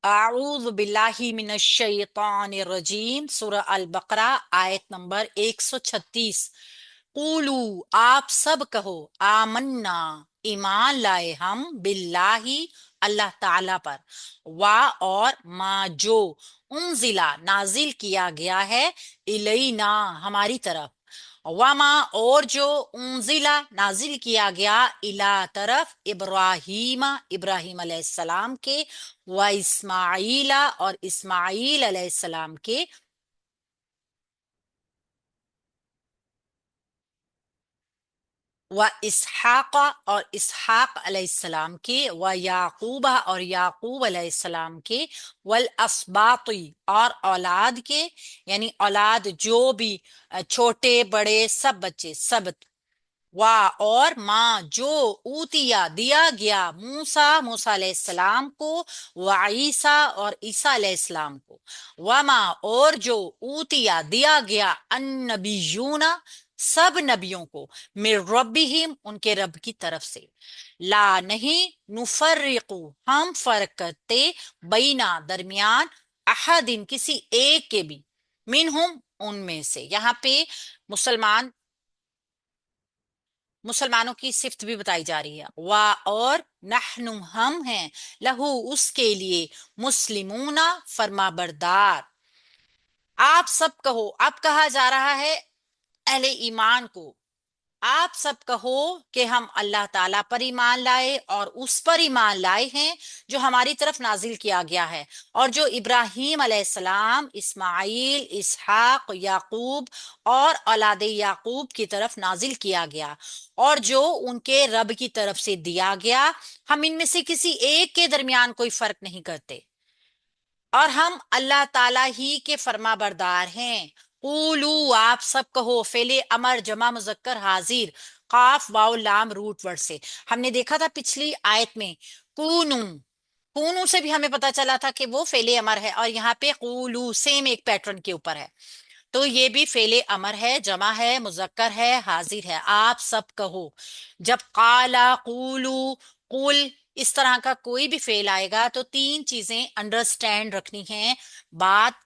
अऊज़ु बिल्लाहि मिनश शैतानिर रजीम, सूरह अल बकरा, आयत नंबर 136। कूलू, आप सब कहो, आमन्ना, ईमान लाए हम, बिल्लाही, अल्लाह ताला पर, वा और मा जो, उनजिला नाजिल किया गया है, इलैना हमारी तरफ, वमा और जो, उनजिला नाजिल किया गया, इला तरफ, इब्राहीमा इब्राहिम अलैहिस्सलाम के, व इस्माइला और इस्माइल अलैहिस्सलाम के, व इसहाका और इसहाक अलैहिस्सलाम के, व याकूबा और याकूब अलैहिस्सलाम के, वल अस्बाती और औलाद के, यानी औलाद जो भी छोटे बड़े सब बच्चे सब, वाह और माँ जो, ऊतिया दिया गया, मूसा मूसा अलैहिस्सलाम को, व ईसा और ईसा अलैहिस्सलाम को, वमा और जो, ऊतिया दिया गया, अन्नबियूना सब नबियों को, मिर रब्बिहिम उनके रब की तरफ से, ला नहीं, नुफर्रिकु हम फर्क करते, बैना दरमियान, अहदिन किसी एक के भी, मिनहुम उनमें से। यहाँ पे मुसलमान मुसलमानों की सिफ्त भी बताई जा रही है। वा और नहनु हम हैं, लहू उसके लिए, मुस्लिमूना फर्मा बरदार। आप सब कहो, अब कहा जा रहा है अहले ईमान को, आप सब कहो कि हम अल्लाह ताला पर ईमान लाए और उस पर ईमान लाए हैं जो हमारी तरफ नाजिल किया गया है, और जो इब्राहीम अलैहिस्सलाम, इस्माइल, इसहाक, याकूब और औलाद याकूब की तरफ नाजिल किया गया, और जो उनके रब की तरफ से दिया गया। हम इनमें से किसी एक के दरमियान कोई फर्क नहीं करते, और हम अल्लाह ताला ही के फर्मा बरदार हैं। कूलू आप सब कहो, फेले अमर जमा मुजक्कर हाजिर, काफ वाव लाम रूट वर्ड से। हमने देखा था पिछली आयत में कूनू, कूनू से भी हमें पता चला था कि वो फेले अमर है, और यहाँ पे कूलू सेम एक पैटर्न के ऊपर है। तो ये भी फेले अमर है, जमा है, मुजक्कर है, हाजिर है। आप सब कहो, जब काला, कूलू, कुल इस तरह का कोई भी फेल आएगा तो तीन चीजें अंडरस्टैंड रखनी है। बात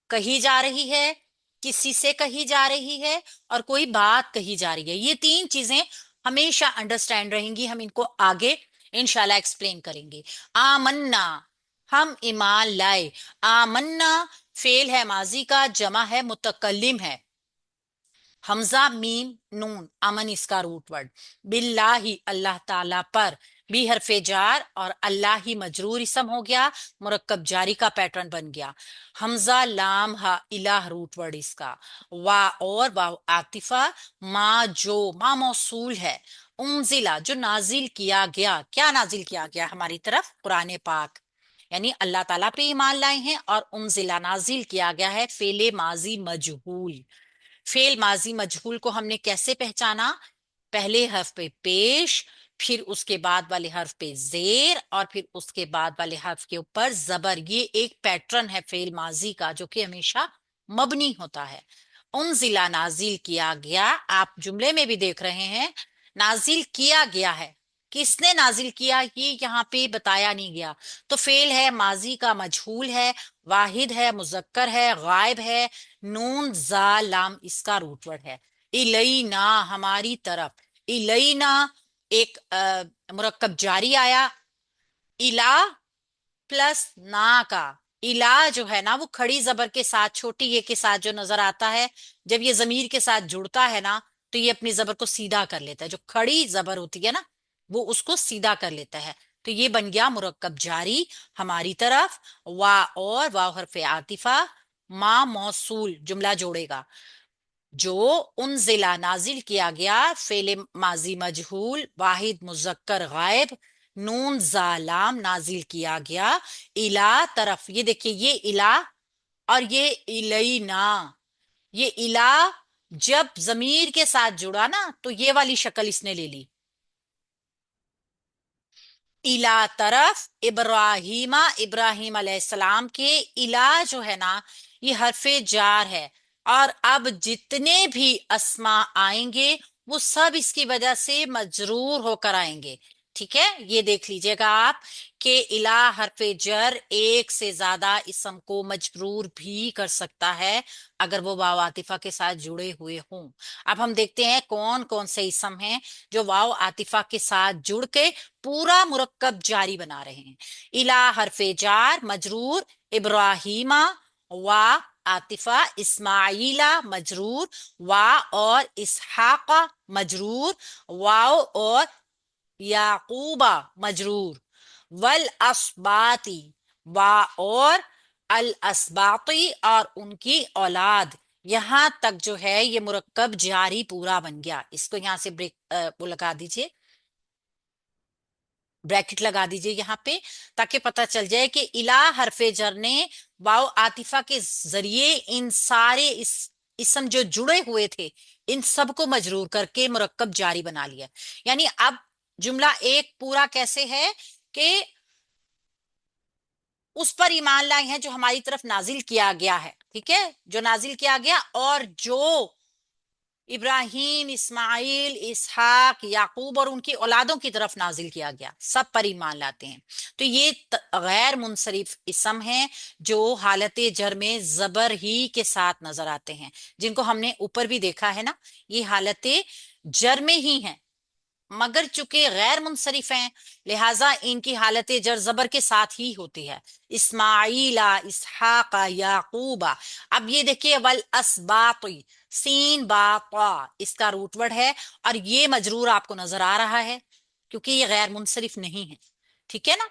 कही जा रही है, किसी से कही जा रही है, और कोई बात कही जा रही है। ये तीन चीजें हमेशा अंडरस्टैंड रहेंगी। हम इनको आगे इंशाल्लाह एक्सप्लेन करेंगे। आमन्ना हम ईमान लाए, आमन्ना फेल है माजी का, जमा है, मुतकल्लिम है, हमजा मीम नून, अमन इसका रूट वर्ड, बिल्लाही अल्लाह ताला पर, भी हरफे जार और अल्लाह ही मजरूर इसम हो गया, मुरक्कब जारी का पैटर्न बन गया। हमजा लाम हा इलाह रूट वर्ड इसका, वा और वाव आतिफा, मा जो मा मौसूल है, उनजिला जो नाजिल किया गया, क्या नाजिल किया गया हमारी तरफ, कुरान पाक, यानी अल्लाह ताला पे ईमान लाए हैं, और उनजिला नाजिल किया गया है, फेले माजी मजहूल। फेल माजी मजहूल को हमने कैसे पहचाना, पहले हर्फ पे पेश, फिर उसके बाद वाले हर्फ पे जेर, और फिर उसके बाद वाले हर्फ के ऊपर जबर। ये एक पैटर्न है फेल माजी का जो कि हमेशा मबनी होता है। उन जिला नाजिल किया गया, आप जुमले में भी देख रहे हैं, नाजिल किया गया है। किसने नाजिल किया ये यहाँ पे बताया नहीं गया। तो फेल है, माजी का मजहूल है, वाहिद है, मुजक्कर है, गायब है, नून जा लाम इसका रूट वर्ड है। इलैना हमारी तरफ, इलैना एक मुरक्कब जारी आया, इला प्लस ना का, इला जो है ना वो खड़ी जबर के साथ, छोटी ये के साथ जो नजर आता है, जब ये जमीर के साथ जुड़ता है ना तो ये अपनी जबर को सीधा कर लेता है। जो खड़ी जबर होती है ना वो उसको सीधा कर लेता है। तो ये बन गया मुरक्कब जारी हमारी तरफ। वा और वाव हरफे आतिफा, मा मौसूल जुमला जोड़ेगा, जो उन जिला नाजिल किया गया, फेले माजी मजहूल, वाहिद मुजक्कर गायब, नून जालाम नाजिल किया गया, इला तरफ। ये देखिए ये इला और ये इलैना, ये इला जब जमीर के साथ जुड़ा ना तो ये वाली शक्ल इसने ले ली। इला तरफ, इब्राहिमा इब्राहिम अलैहिस्सलाम के, इला जो है ना ये हरफे जार है, और अब जितने भी अस्मा आएंगे वो सब इसकी वजह से मजरूर होकर आएंगे। ठीक है, ये देख लीजिएगा आप कि इला हरफ जर एक से ज्यादा इसम को मजरूर भी कर सकता है अगर वो वाव आतिफा के साथ जुड़े हुए हों। अब हम देखते हैं कौन कौन से इसम हैं जो वाव आतिफा के साथ जुड़ के पूरा मुरक्कब जारी बना रहे हैं। इला हरफ जार मजरूर इब्राहिमा, वा आतिफा इस्माइला मजरूर, वा और इसहाका मजरूर, वाव और याकूबा मजरूर, वल असबाती वा और अल असबाती और उनकी औलाद। यहां तक जो है ये मुरक्कब जारी पूरा बन गया। इसको यहां से ब्रेक वो लगा दीजिए, ब्रैकेट लगा दीजिए यहां पे, ताकि पता चल जाए कि इला हरफे जर ने वाव आतिफा के जरिए इन सारे इस इसम जो जुड़े हुए थे इन सबको मजरूर करके मुरक्कब जारी बना लिया। यानी अब जुमला एक पूरा कैसे है कि उस पर ईमान लाए हैं जो हमारी तरफ नाजिल किया गया है, ठीक है, जो नाजिल किया गया और जो इब्राहिम इस्माइल इसहाक याकूब और उनकी औलादों की तरफ नाजिल किया गया, सब पर ईमान लाते हैं। तो ये गैर मुनसरिफ इसम हैं जो हालत जर में जबर ही के साथ नजर आते हैं, जिनको हमने ऊपर भी देखा है ना, ये हालत जर में ही हैं, मगर चूंकि गैर मुनसरिफ हैं लिहाजा इनकी हालत जर जबर के साथ ही होती है। इस्माइला इसहाका याकूबा। अब ये देखिए वल असबाती, सीन बाता इसका रूट वर्ड है और ये मजरूर आपको नजर आ रहा है क्योंकि ये गैर मुनसरिफ नहीं है, ठीक है ना।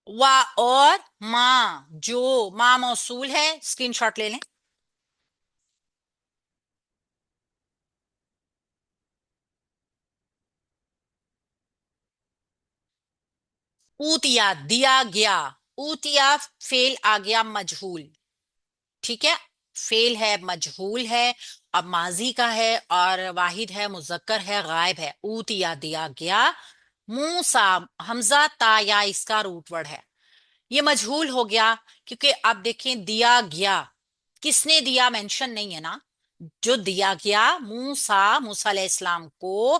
वा और माँ, जो माँ मौसूल है, स्क्रीनशॉट ले लें। ऊतिया दिया गया, ऊतिया फेल आ गया मजहूल, ठीक है, फेल है मजहूल है, अब माजी का है और वाहिद है मुजक्कर है गायब है। ऊतिया दिया गया, मूसा हमजा ताया इसका रूट वर्ड है, ये मजहूल हो गया क्योंकि अब देखें दिया गया, किसने दिया मेंशन नहीं है ना, जो दिया गया मूसा, मूसा अलैहिस्सलाम को,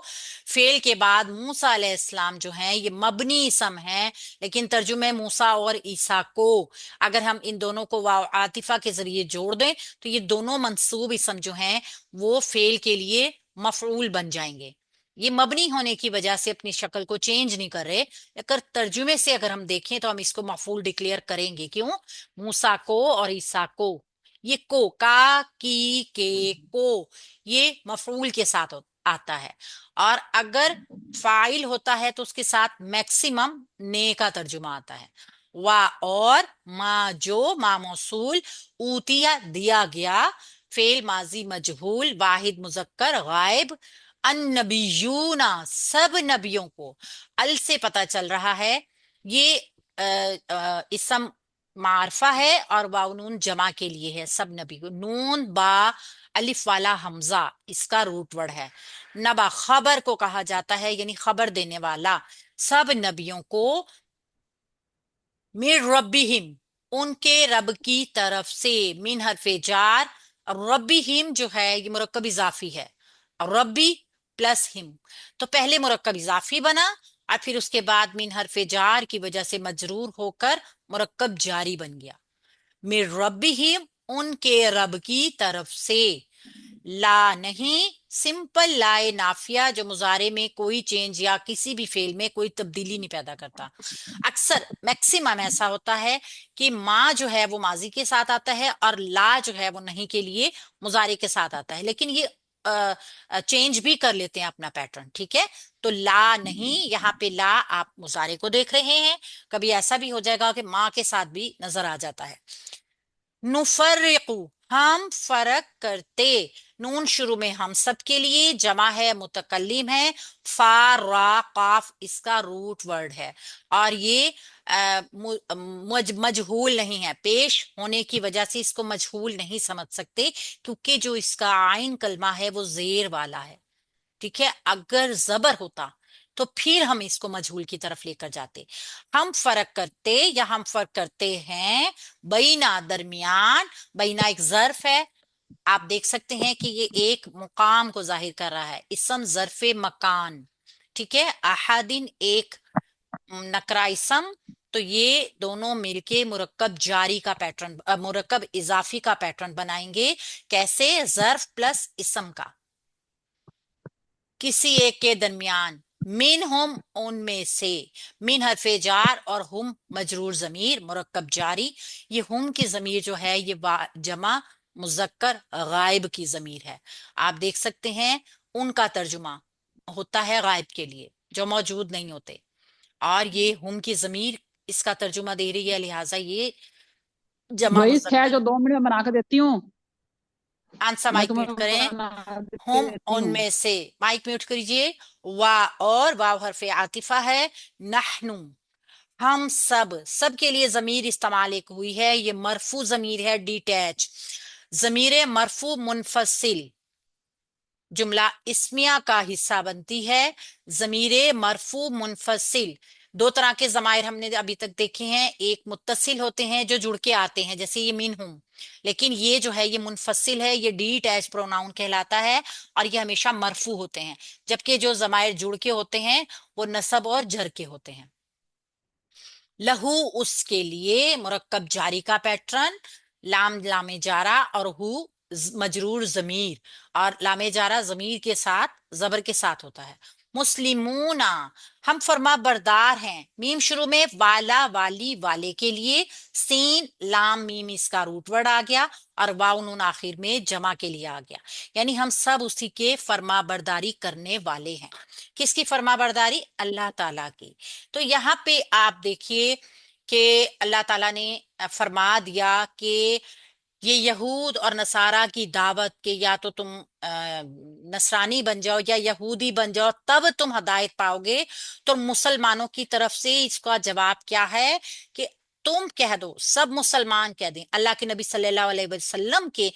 फेल के बाद मूसा अलैहिस्सलाम जो है ये मबनी इसम है, लेकिन तर्जुमे मूसा और ईसा को अगर हम इन दोनों को वाव आतिफा के जरिए जोड़ दें तो ये दोनों मंसूब इसम जो हैं वो फेल के लिए मफऊल बन जाएंगे। ये मबनी होने की वजह से अपनी शक्ल को चेंज नहीं कर रहे, अगर तर्जुमे से अगर हम देखें तो हम इसको मफूल डिक्लेयर करेंगे। क्यों? मूसा को और ईसा को, ये को का की के को ये मफूल के साथ आता है, और अगर फाइल होता है तो उसके साथ मैक्सिमम ने का तर्जुमा आता है। वा और मा, जो मा मौसूल, ऊतिया दिया गया, फेल माजी मजहूल, वाहिद मुजक्कर गायब, अन्नबियूना सब नबियों को, अल से पता चल रहा है ये इसम मारफा है और वाव नून जमा के लिए है, सब नबी को, नून बा अलिफ वाला हमजा इसका रूट वर्ड है। नबा खबर को कहा जाता है यानी खबर देने वाला, सब नबियों को, मिन रब्बिहिम उनके रब की तरफ से, मिन हरफे जार, रब्बिहिम जो है ये मुरक्कब इजाफी है, रब्बी प्लस हिम, तो पहले मुरक्कब इजाफी बना और फिर उसके बाद मिन हरफे जार की वजह से मजरूर होकर मुरक्कब जारी बन गया। मिन रब्बिहिम उनके रब की तरफ से, ला नहीं, सिंपल लाए नाफिया जो मुजारे में कोई चेंज या किसी भी फेल में कोई तब्दीली नहीं पैदा करता। अक्सर मैक्सिमम ऐसा होता है कि माँ जो है वो माजी के साथ आता है और ला जो है वो नहीं के लिए मुजारे के साथ आता है, लेकिन ये चेंज भी कर लेते हैं अपना पैटर्न, ठीक है। तो ला नहीं, यहाँ पे ला आप मुजारे को देख रहे हैं, कभी ऐसा भी हो जाएगा कि माँ के साथ भी नजर आ जाता है। नुफर्रिकु हम फर्क करते, नून शुरू में हम सब के लिए, जमा है मुतकल्लिम है, फा रा काफ इसका रूट वर्ड है और ये मजहूल नहीं है, पेश होने की वजह से इसको मजहूल नहीं समझ सकते क्योंकि जो इसका आइन कलमा है वो जेर वाला है, ठीक है। अगर जबर होता तो फिर हम इसको मजहूल की तरफ लेकर जाते। हम फर्क करते या हम फर्क करते हैं बैना दरमियान, बैना एक जर्फ है, आप देख सकते हैं कि ये एक मुकाम को जाहिर कर रहा है, इसम जरफे मकान, ठीक है, अहादिन एक नकरा इसम, तो ये दोनों मिलके मुरक्कब जारी का पैटर्न, मुरक्कब इजाफी का पैटर्न बनाएंगे। कैसे? ज़र्फ प्लस इसम का, किसी एक के दरमियान, मिन हम उनमें से, मिन हरफे जार और हम मजरूर जमीर मुरक्कब जारी। ये हम की जमीर जो है ये जमा मुजक्कर गायब की जमीर है। आप देख सकते हैं उनका तर्जुमा होता है गायब के लिए जो मौजूद नहीं होते, और ये हम की जमीर इसका तर्जुमा दे रही है, लिहाजा ये जमा भाई ठहर मुजक्कर। जो, 2 मिनट में बना के देती हूँ। आंसर मैं माइक म्यूट तुम्हें करें। बना के हम देती हूँ। उनमें से, माइक म्यूट करिए। वा, और वाव हरफे आतिफा है। नहनु, हम सब, सब के लिए जमीर इस्तेमाल एक हुई है, ये मरफू जमीर है, डिटैच जमीर मरफू मुनफसिल जुमला इस्मिया का हिस्सा बनती है। जमीर मरफू मुनफसिल, दो तरह के जमायर हमने अभी तक देखे हैं, एक मुत्तसिल होते हैं जो जुड़ के आते हैं जैसे ये मिन हूं, लेकिन ये जो है ये मुनफसिल है, ये डी अटैच प्रोनाउन कहलाता है, और ये हमेशा मरफू होते हैं। जबकि जो जमायर जुड़ के होते हैं वो नसब और जर के होते हैं। लहू उसके लिए मुरक्कब जारी का पैटर्न, लाम लामे जारा और हु मजरूर जमीर, और लामे जारा जमीर के साथ जबर के साथ होता है। मुस्लिमूना, हम फर्मा बरदार हैं, मीम शुरू में, वाला वाली वाले के लिए, सीन लाम मीम इसका रूट वर्ड आ गया, और वाउ नून आखिर में जमा के लिए आ गया। यानी हम सब उसी के फर्मा बरदारी करने वाले हैं। किसकी फर्मा बरदारी? अल्लाह ताला की। तो यहाँ पे आप देखिए कि अल्लाह ताला ने फरमा दिया कि ये यहूद और नसारा की दावत के या तो तुम नसरानी बन जाओ या यहूदी बन जाओ तब तुम हदायत पाओगे। तो मुसलमानों की तरफ से इसका जवाब क्या है कि तुम कह दो, सब मुसलमान कह दें, अल्लाह के नबी सल्लल्लाहु अलैहि वसल्लम के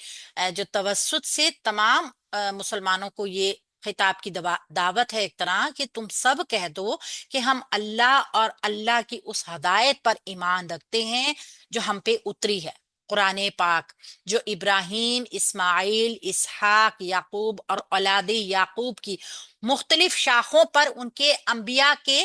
जो तवस्सुत से तमाम मुसलमानों को ये खिताब की दावत है एक तरह कि तुम सब कह दो कि हम अल्लाह और अल्लाह की उस हदायत पर ईमान रखते हैं जो हम पे उतरी है, कुरान पाक, जो इब्राहिम, इस्माइल, इसहाक, याकूब और औलाद याकूब की मुख्तलिफ शाखों पर उनके अंबिया के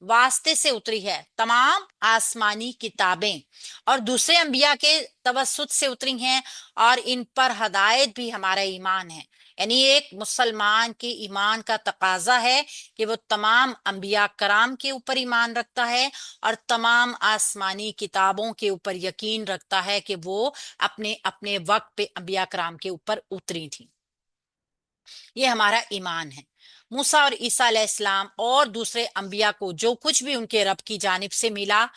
वास्ते से उतरी है, तमाम आसमानी किताबें और दूसरे अंबिया के तवस्सुत से उतरी हैं, और इन पर हदायत भी हमारा ईमान है। यानी एक मुसलमान के ईमान का तकाजा है कि वो तमाम अंबिया कराम के ऊपर ईमान रखता है और तमाम आसमानी किताबों के ऊपर यकीन रखता है कि वो अपने अपने वक्त पे अंबिया कराम के ऊपर उतरी थी। ये हमारा ईमान है। मूसा और ईसा अलैहिस्सलाम और दूसरे अंबिया को जो कुछ भी उनके रब की जानिब से मिला,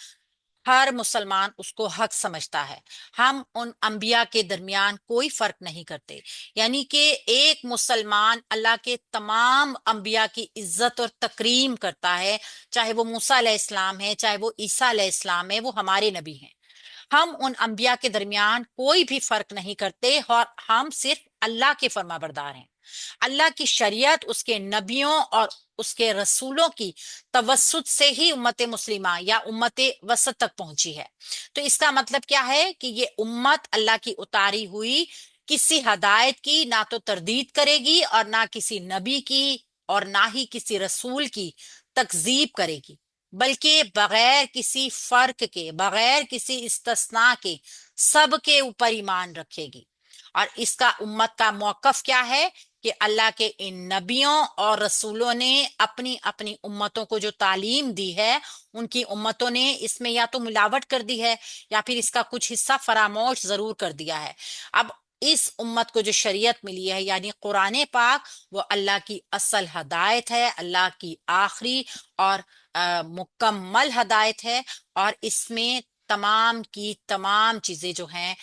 हर मुसलमान उसको हक समझता है। हम उन अंबिया के दरमियान कोई फर्क नहीं करते। यानी कि एक मुसलमान अल्लाह के तमाम अंबिया की इज्जत और तकरीम करता है, चाहे वो मूसा अलैहिस्सलाम है, चाहे वो ईसा अलैहिस्सलाम है, वो हमारे नबी हैं। हम उन अंबिया के दरमियान कोई भी फर्क नहीं करते और हम सिर्फ अल्लाह के फर्माबरदार हैं। अल्लाह की शरीयत उसके नबियों और उसके रसूलों की तवस्सुत से ही उम्मत मुस्लिमा या उम्मत वसत तक पहुंची है। तो इसका मतलब क्या है कि ये उम्मत अल्लाह की उतारी हुई किसी हदायत की ना तो तरदीद करेगी और ना किसी नबी की और ना ही किसी रसूल की तकजीब करेगी, बल्कि बगैर किसी फर्क के, बगैर किसी इस्तिस्ना के सबके ऊपर ईमान रखेगी। और इसका उम्मत का मौकफ क्या है कि अल्लाह के इन नबियों और रसूलों ने अपनी अपनी उम्मतों को जो तालीम दी है, उनकी उम्मतों ने इसमें या तो मिलावट कर दी है या फिर इसका कुछ हिस्सा फरामोश जरूर कर दिया है। अब इस उम्मत को जो शरीयत मिली है यानी कुरान पाक, वो अल्लाह की असल हदायत है, अल्लाह की आखिरी और मुकम्मल हदायत है, और इसमें तमाम की तमाम चीजें जो हैं